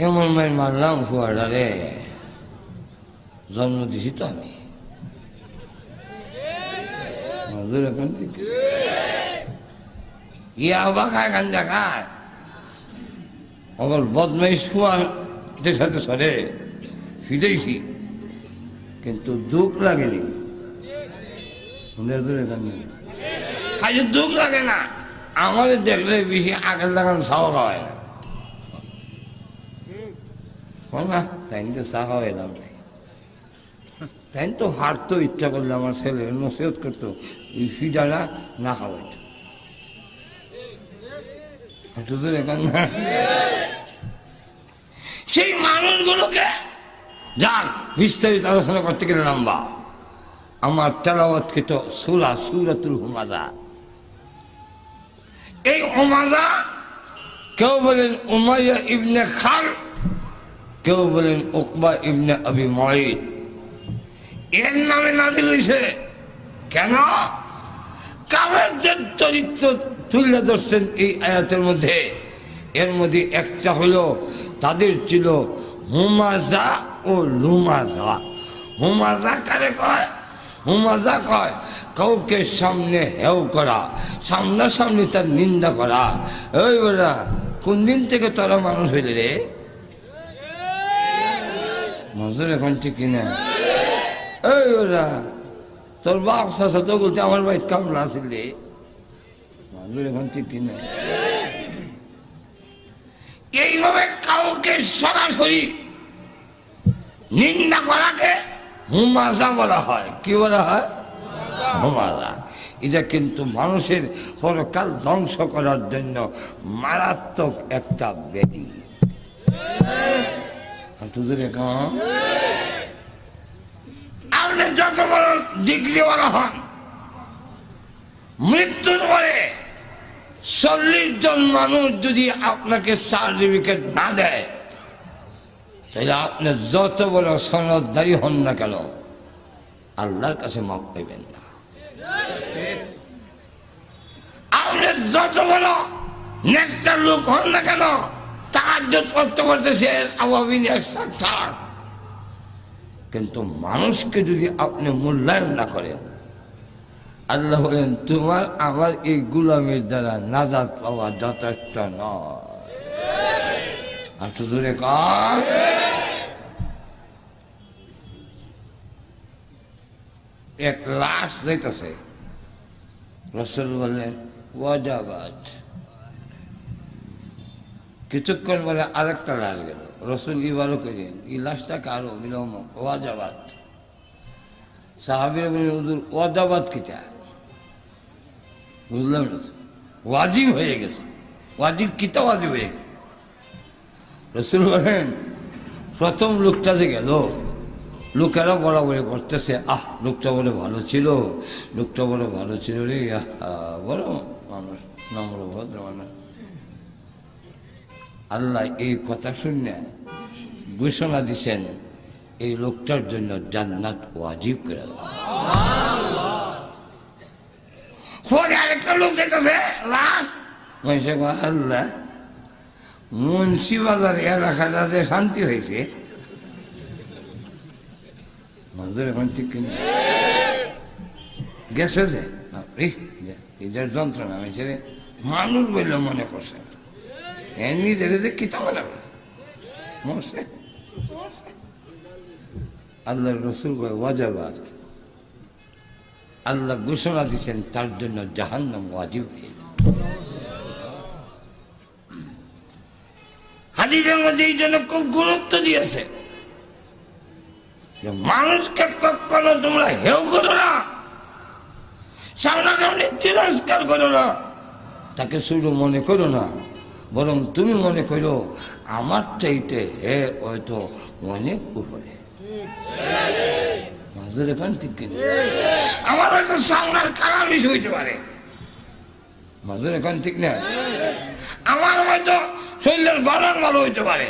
এমন মায়ের মারলাম ফুয়ারা রে, জন্ম দিছি তো আমি। ইয়াবা খায়, গাঞ্জা খায়, অকল বদমাইশ কুয়াদের সাথে সরে ফিরেছি, কিন্তু দুঃখ লাগেনি। খালি দুঃখ লাগে না, আমাদের দেখলে বেশি আগের লাগান চাও খাওয়ায় না, তাই তো চা খাওয়াই দাম, তাই তো হাঁটতো, ইচ্ছা করলে আমার ছেলে নসিহত করতো, এই ফিডারা না খাওয়াইতো। সেই মানুষগুলোকে যাক বিস্তারিত আলোচনা করতে গেলে লম্বা। আমার তেলাওয়াতকৃত সূরা সূরাতুল হুমাযা। এই হুমাযা কেউ বলেন উমাইয়া ইবনে খাল, কেউ বলেন উকবা ইবনে আবি মুআইদ। এর নামে নাযিল হয়েছে। কেন? কাফেরদের চরিত্র তুলে ধরছেন এই আয়াতের মধ্যে। এর মধ্যে একটা হলো তাদের ছিল হুমাযা ও লুমাযা। হুমাযা কারে কয়? হুমাযা কয় কাউকে সামনে হেও করা, সামনাসামনি তার নিন্দা করা। ওই বলা কোন দিন থেকে তোরা মানুষ হইলে রে? মজুর এখন ঠিক কিনা? এই ওরা তোর বাপ চাচা তো বলতে আমার বাড়িতে কামলা আসিল রে। মজুর এখন ঠিক কিনা? এইভাবে কাউকে সরাসরি নিন্দা করাকে হুমাযা বলা হয়। কি বলা হয়? হুমাযা। এটা কিন্তু মানুষের পরকাল ধ্বংস করার জন্য মারাত্মক একটা ব্যাধি। আপনি যত বড় ডিগ্রিওয়ালা হন, মৃত্যুর পরে 40 জন মানুষ যদি আপনাকে সার্টিফিকেট না দেয়, তাহলে আপনি যত বড় সনদদারি হন না কেন, আল্লাহর কাছে মাপ পাইবেন না। আপনি যত বড় নেককার লোক হন না কেন, তাহাজ্জুদ করতে করতেছে আওয়ামী লীগ সরকার, কিন্তু মানুষকে যদি আপনি মূল্যায়ন না করেন, আল্লাহ বলেন তোমার আমার এই গুলামের দ্বারা নাজাত পাওয়া যথেষ্ট নয়। আর তো জোরে কর। এক লাশ যাইতেছে, রাসূল বললেন ওয়াজাবাত। কিছুক্ষণ বলে আরেকটা লাশ গেল, রাসূল ইবারও কইলেন এই লাশটা কারো বিলম্ব ওয়াজাবাত। সাহাবীরা বলেন হুজুর ওয়াজাবাত কিটা? বুঝলাম না, ওয়াজিব হয়ে গেছে। ওয়াজিব কিতা? ওয়াজিব হয়ে গেছে। রাসূল বলেন প্রথম লোকটা যে গেল, লোকেরা বরাবরি করতেছে আহ লোকটা বলে ভালো ছিল, লোকটা বলে ভালো ছিল রে, বড় মানুষ, নম্র ভদ্র মানুষ। আল্লাহ এই কথা শুনে ঘোষণা দিছেন এই লোকটার জন্য জান্নাত ওয়াজিব করে দাও। পরে আরেকটা লোক দেখতেছে লাশ, আল্লাহ মুন্সিবাজার এলাকাটা যে শান্তি হয়েছে। মজুর এখন ঠিক কিনা গেছে যে এদের যন্ত্রণা হয়েছে রে, মানুষ বললে মনে করছে নিজের যে কিতা মনে করে মরছে। আল্লাহর রাসূল ওয়াজাবাত। আল্লাহ ঘোষণা দিচ্ছেন তার জন্য জাহান্নাম ওয়াজিব। হাদিসের মধ্যে এই জন্য খুব গুরুত্ব দিয়েছে যে মানুষকে কখনো তোমরা হেও করো না, সামনাসামনি তিরস্কার করো না, তাকে শুধু মনে করো না, বরং তুমি মনে করো আমার চাইতে হে হয়তো অনেক উপরে। আমার হয়তো সামনার খারাপ বিষয় হইতে পারে, মাজুর এখন ঠিক না, আমার হয়তো শরীরের গঠন ভালো হইতে পারে,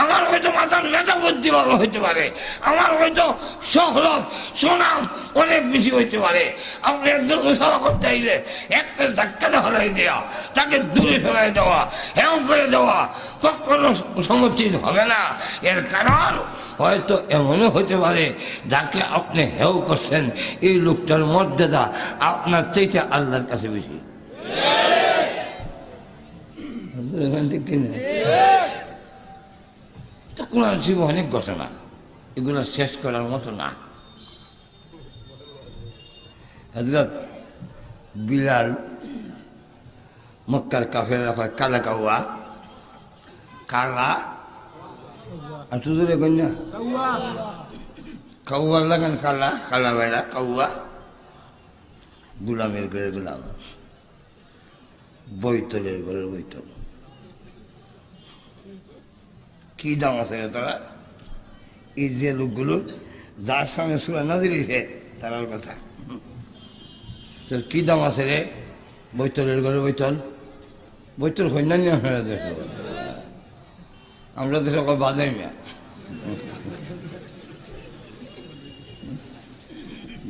আমার হয়তো মাথার মেধা বুদ্ধি ভালো হইতে পারে, আমার হয়তো সহলভ সুনাম অনেক বেশি হইতে পারে। আপনি একজন মুসাফা করতে আইলে একটা ধাক্কাতে হলাই দেওয়া, তাকে দূরে ফেলাই দেওয়া, হেও করে দেওয়া কখনো সমর্থিত হবে না। এর কারণ হয়তো এমনও হইতে পারে যাকে আপনি হেও করছেন এই লোকটার মর্যাদা আপনার চাইতে আল্লাহর কাছে বেশি। কোরআন শরীফে অনেক ঘটনা, এগুলো শেষ করার মতো না। হযরত বিলাল মক্কার কাফেররা কয় কালা কাউয়া, কালা আর তুজুরে কন্যা কাউয়া লাগান, কালা কালা বেড়া কাউয়া, গুলামের ঘরে গুলাম, বৈতলের ঘরের বৈতল। কি দাম আছে রে তোরা? এই যে লোকগুলো যার সঙ্গে সুরা না দিলিছে তার কথা, তোর কি দাম আছে রে? বৈতলের ঘরে বৈতল, বৈতল হইনান্য দেখো আমরা তো সকল বাদাই মিয়া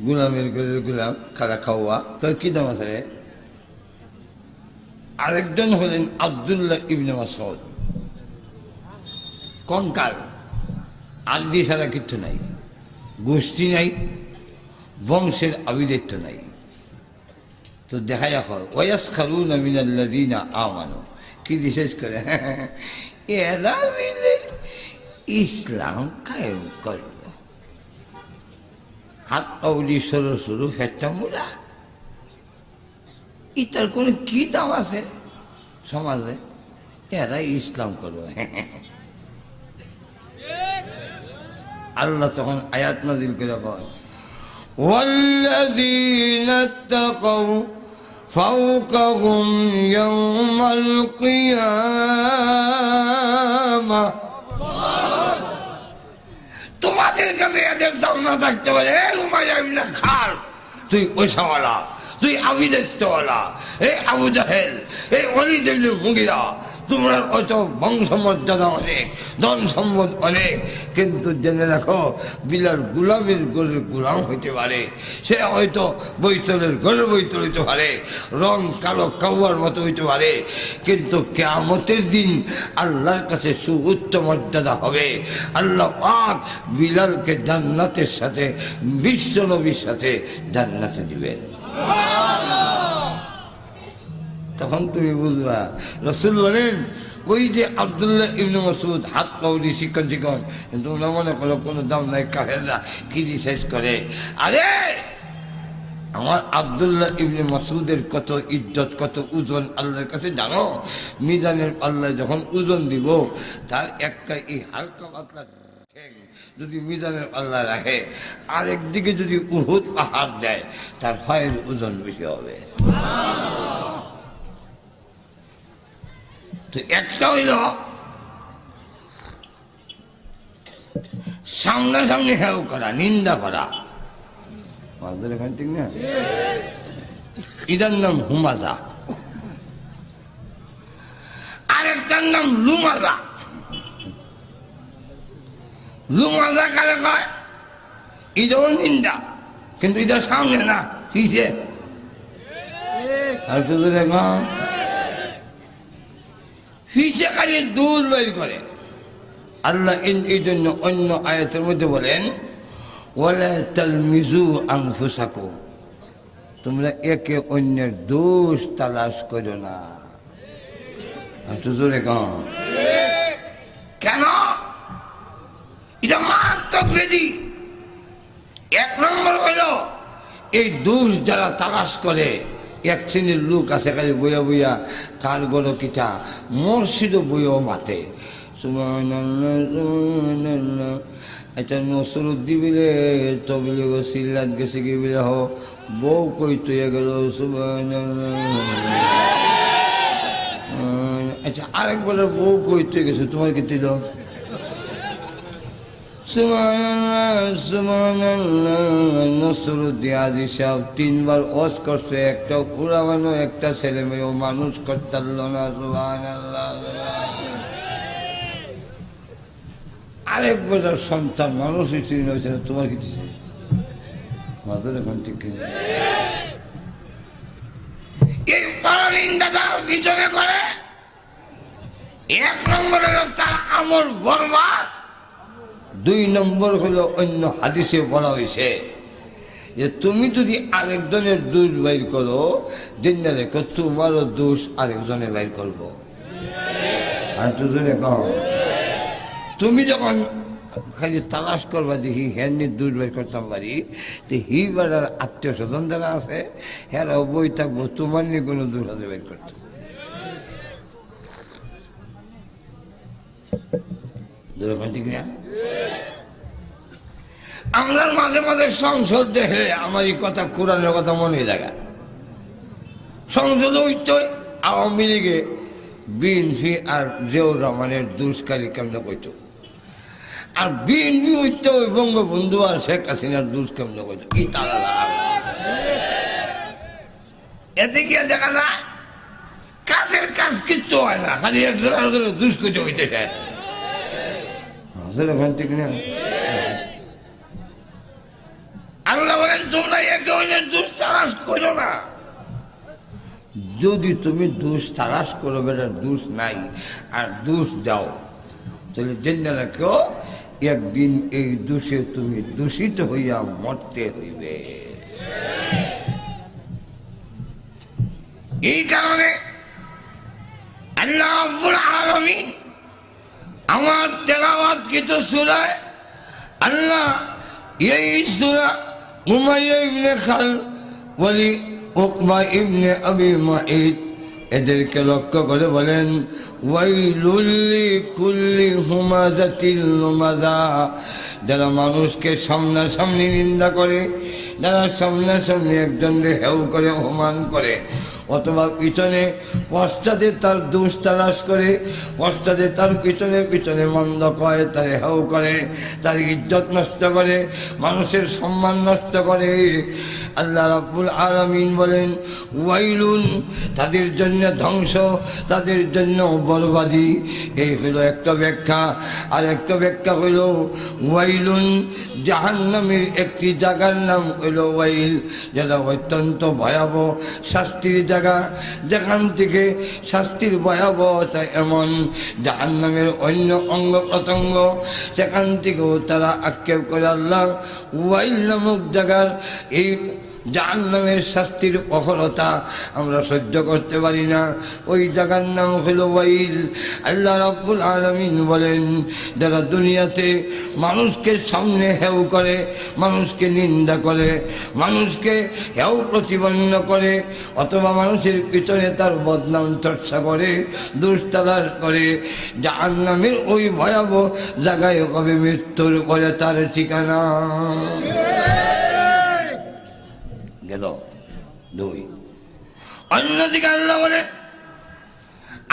গুলামের ঘরের গুলাম খারা খাওয়া, তোর কি দাম আছে রে? আরেকজন হলেন আব্দুল্লাহ ইবনে মাসউদ, কঙ্কাল, আদি ছাড়া কিচ্ছু নাই, গোষ্ঠী নাই, বংশের আবিদায়িত্ব নাই। তো দেখা যাক ওয়াসখারুনা মিনাল্লাযীনা আমানু, কি বিশেষ করে এরা মিলে ইসলাম কায়েম করল। হাত পাউলি সরু সরু ফেরটা মুড়া, এটার কোনো কি দাম আছে সমাজে? এরা ইসলাম করবে। আল্লাহ তখন আয়াত নাযিল করে বলেন ওয়াল্লাযীনা তাকাউ ফাওকাহুম ইয়াওমাল কিয়ামাহ, তোমাদের কাছে এদের দাম না থাকতে পারে। উমাইয়া ইবনে খাল, তুই পয়সাওয়ালা, তুই আবিদাত্যওয়ালা, এই আবু জাহেল, এই ওয়ালিদ ইবনে মুগীরা, তোমরা হয়তো বংশমর্যাদা অনেক, ধন সম্পদ অনেক, কিন্তু জেনে রাখো বিলাল গুলামের গরের গুলাম হইতে পারে, সে হয়তো বৈতলের ঘরে বৈতল হইতে পারে, রং কালো কাউয়ার মতো হইতে পারে, কিন্তু কিয়ামতের দিন আল্লাহর কাছে সুউচ্চ মর্যাদা হবে। আল্লাহ পাক বিলালকে জান্নাতের সাথে, বিশ্ব নবীর সাথে জান্নাতে দিবেন। তখন তুমি বুঝবা। রাসূল বলেন ওই যে আব্দুল্লাহ ইবনে মাসউদ হাত পাউলি চিকন চিকন, তোমরা মনে করো কোনো দাম নাই, কাফেররা কিজি শেষ করে। আরে আমার আব্দুল্লাহ ইবনে মাসউদের কত ইজ্জত, কত ওজন আল্লাহর কাছে জানো? মিজানের আল্লাহ যখন ওজন দিব, তার একটা এই হালকা পাতলা যদি মিজানের আল্লাহ রাখে, আরেকদিকে যদি উহুদ পাহাড় দেয়, তার পায়ের ওজন বেশি হবে। তো একটা হইল সামনাসামনি হেউ করা, নিন্দা করা, এখান ঠিক না? এটার নাম হুমাজা। আরেকটার নাম লুমাজা। লুমাজা কারে কয়? এটাও নিন্দা, কিন্তু এটা সামনে না, পিছে। আর শুধু দেখলাম পিছে খালি দূর বের করে। আল্লাহ এই জন্য অন্য আয়াতের মধ্যে বলেন ওয়ালা তালমিজু আনফুসাকুম, তোমরা একে অন্যের দোষ তালাশ করো না। জোরে কম কেন? এটা মারাত্মক বেদি। এক নম্বর হইল এই দোষ যারা তালাশ করে, এক শ্রেণীর লোক আছে খালি বইয়া বইয়া কার গড় কিটা মসজিদও বইও মাতে সুবহানাল্লাহ সুবহানাল্লাহ। আচ্ছা নসরুদ দিবিলে তবিলে সিল্লাত গেছে কি বিলে হো বউ কই তুই গেল সুবহানাল্লাহ। আচ্ছা আরেকবার বউ কই তুই গেছে, তোমার কি তুই নসরুদ্দিন আজি সাহেব 3 বার ওয়াজ করছে, একটা পুরা মানুষ, একটা ছেলে মেয়েও মানুষ করতে পারল না। সুবহানাল্লাহ। আরেক বছর সন্তান মানুষ হয়েছে, তোমার কি মাঝে এখন ঠিক এই পরনিন্দা পিছনে করে। 1 নম্বর হলো তার আমল বরবাদ। 2 নম্বর হলো অন্য হাদিসে বলা হয়েছে যে তুমি যদি আরেকজনের দোষ বাইর করো, জেনে রেখো তোমারও দোষ আরেকজনে বাইর করবো। আর দুজনে কও তুমি যখন খালি তালাশ করবা দেখি হ্যান্ডি দূর বের করতাম পারি, তো হি বেড়ার আত্মীয় স্বজন যারা আছে হ্যাঁ বই থাকবো, তোমার নিয়ে কোনো দূর হাতে বের করতাম। ঠিক না? আমরা মাঝে মাঝে সংসদ দেখলে আমার এই কথা, কোরআনের কথা মনে লাগা। সংসদে উঠতে আওয়ামী লীগে বিএনপি আর জিয়াউর রহমানের দুষ্কারী কেমনে কইত, আর বিএনপি হইতে ওই বঙ্গবন্ধু আর শেখ হাসিনার দুষ কেমনে কইত। কি তারা এতে কি দেখা যায় কাজের কাজ কিচ্ছু হয় না, খালি একজন আরেকজনের দুষ কইতে হইতে চায়। ওখান থেকে না আল্লাহ বলেন তোমরা একে অন্যের দোষ তালাশ করো না। যদি তুমি দোষ তালাশ করো বেটার দোষ নাই আর দোষ দাও, তাহলে জেনে রাখো একদিন এই দোষে তুমি দূষিত হইয়া মরতে হইবে। এই কারণে আল্লাহ রাব্বুল আলামিন আমার তেলাওয়াত কিছু সূরায় আল্লাহ এই সূরা উমাইয়া ইবনে খালদ ওয়ালি উকবা ইবনে আবি মুঈত এদেরকে লক্ষ্য করে বলেন ওয়াইলুল লিকুল্লি হুমাযাতিল লুমাযা, যারা মানুষকে সামনাসামনি নিন্দা করে, যারা সামনাসামনি একজনকে হেউ করে অপমান করে, অথবা পিছনে পশ্চাতে তার দোষ তালাশ করে, পশ্চাতে তার পিছনে পিছনে মন্দ কয়, তার হেউ করে, তার ইজ্জত নষ্ট করে, মানুষের সম্মান নষ্ট করে, আল্লাহ রাব্বুল আলামিন বলেন ওয়াইলুন, তাদের জন্য ধ্বংস, তাদের জন্য বরবাদি। এই হলো একটা ব্যাখ্যা। আর একটা ব্যাখ্যা হইল ওয়াইলুন জাহান্নামের একটি জায়গার নাম হইল ওয়াইল, যেটা অত্যন্ত ভয়াবহ শাস্তির জায়গা, যেখান থেকে শাস্তির ভয়াবহতা এমন জাহান্নামের অন্য অঙ্গ প্রত্যঙ্গ সেখান থেকেও তারা আক্ষেপ করে আল্লাহ ওয়াইল নামক জায়গার এই জাহান্নামের শাস্তির প্রখরতা আমরা সহ্য করতে পারি না, ওই জায়গার নাম হলো ওয়াইল। আল্লাহ রাব্বুল আলামিন বলেন যারা দুনিয়াতে মানুষকে সামনে হেউ করে, মানুষকে নিন্দা করে, মানুষকে হেউ প্রতিপন্ন করে, অথবা মানুষের পিছনে তার বদনাম চর্চা করে, দোষ তালাশ করে, জাহান্নামের ওই ভয়াবহ জায়গায় হবে মৃত্যুর পরে তার ঠিকানা। গেল দুই। অন্যদিকে আল্লাহ বলে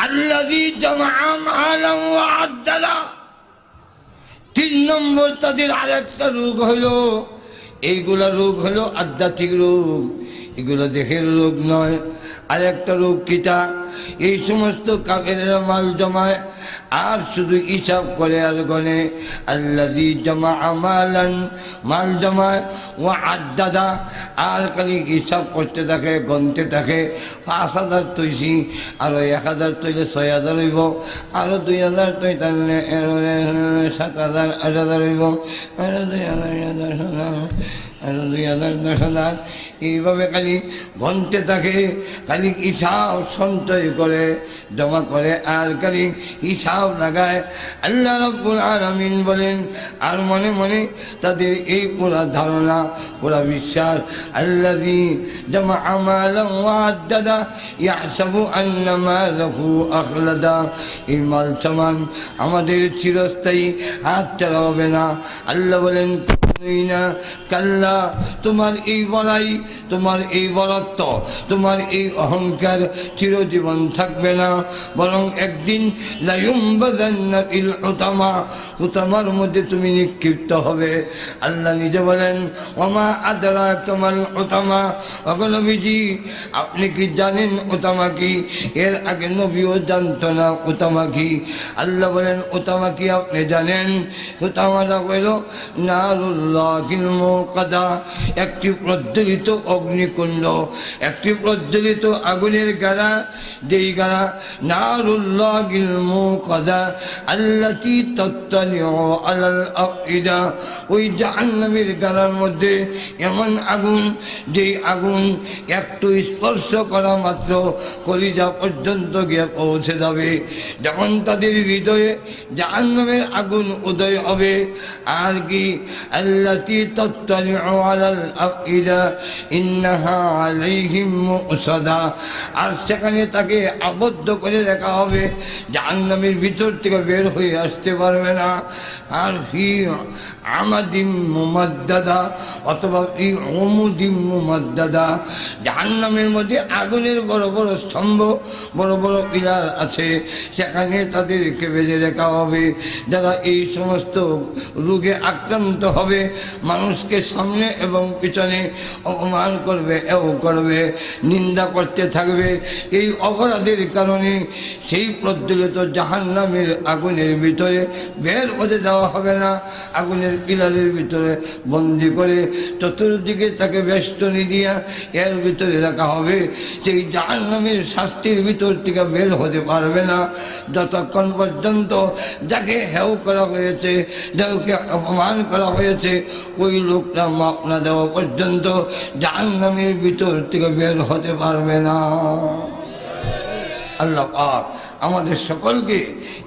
আল্লাযী জামাআ মালান ওয়া আদ্দাদা, তিন নম্বর তাদের আরেকটা রোগ হলো, এইগুলা রোগ হলো আধ্যাত্মিক রোগ, এগুলো দেহের রোগ নয়। আরেকটা রোগ কিটা, এই সমস্ত কাফেররা মাল জমায় আর শুধু হিসাব করে আর গনে। আল্লাযী জামাআ মালান, মাল জমায়, ওয়া আদ্দাদা, আর খালি হিসাব করতে থাকে, গনতে থাকে। ৫,০০০ তৈছি, আরো ১,০০০ তৈলে ৬,০০০ হইব, আরো ২,০০০ তৈ তাহলে ৭,০০০, ৮,০০০ হইব, আরো ২,০০০, আরো ২,০০০, ১০,০০০, এইভাবে খালি গনতে থাকে, খালি হিসাব সঞ্চয় করে জমা করে আর খালি হিসাব লাগায়। আল্লাহ রাব্বুল আলামিন বলেন আর মনে মনে তাদের এই পুরা ধারণা, পুরা বিশ্বাস, আল্লাযী জামাআ মালান ওয়া আদ্দাদা ইয়াহসাবু আন্না মালাহু আখলাদা, এই মাল সামান আমাদের চিরস্থায়ী, হাত ছাড়া হবে না। আল্লাহ বলেন না, কাল্লা, তোমার এই বড়াই, তোমার এই বড়ত্ব, তোমার এই অহংকার চিরজীবন থাকবে না, বরং একদিন লায়ুমবাযান্না ফিল হুতামা, হুতামার মধ্যে তুমি নিক্ষিপ্ত হবে। আল্লাহ নিজে বলেন ওমা আদরাকা মাল হুতামা, ওগো নবীজি আপনি কি জানেন হুতামা কি? এর আগে নবীও জানতো না হুতামা কি। আল্লাহ বলেন হুতামা কি আপনি জানেন? হুতামাটা হইল নারুল্লাহিল মুকাদা, একটি প্রজ্বলিত অগ্নিকুণ্ড, একটি প্রজ্বলিত আগুনের গাড়া, যেই গাড়া নারুল্লাহিল মুকাদা আল্লাতী তাত্তালিউ আলাল আফইদা, ওই জাহান্নামের গাড়ার মধ্যে এমন আগুন, যেই আগুন একটু স্পর্শ করা মাত্র কলিজা পর্যন্ত গিয়ে পৌঁছে যাবে। যখন তাদের হৃদয়ে জাহান্নামের আগুন উদয় হবে আর কি আল্লাহ التي تطلع على الأفئدة إنها عليهم مؤصدة। আর সেখানে তাকে আবদ্ধ করে রাখা হবে, জাহান্নামের ভিতর থেকে বের হয়ে আসতে পারবে না। আর ফি আমাদিম মুমাদ্দাদা অথবা ফি উমুদিম মুমাদ্দাদা, জাহান্নামের মধ্যে আগুনের বড় বড় স্তম্ভ, বড় বড় পিলার আছে, সেখানে তাদেরকে বেঁধে রাখা হবে। যারা এই সমস্ত রোগে আক্রান্ত হবে, মানুষকে সামনে এবং পিছনে অপমান করবে, এও করবে, নিন্দা করতে থাকবে, এই অপরাধের কারণে সেই প্রজ্বলিত জাহান্নামের আগুনের ভিতরে বের হতে দেওয়া হবে না। আগুনের পিলারের ভিতরে বন্দি করে চতুর্দিকে তাকে বেষ্টনী দিয়া এর ভিতরে রাখা হবে। সেই জাহান্নামের শাস্তির ভিতর থেকে বের হতে পারবে না যতক্ষণ পর্যন্ত যাকে হেয় করা হয়েছে, যাকে অপমান করা হয়েছে, ওই লোকটা মাপ না দেওয়া পর্যন্ত জাহান্নামের ভিতর থেকে বের হতে পারবে না। আল্লাহ পাক আমাদের সকলকে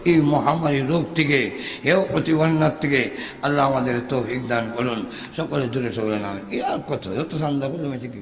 এই মহামারী রোগ থেকে, হেয় প্রতিবন্ধার থেকে আল্লাহ আমাদের তৌফিক দান করুন। সকলে জুড়ে সকলে নামে আর কত যত সান্দা করলে কি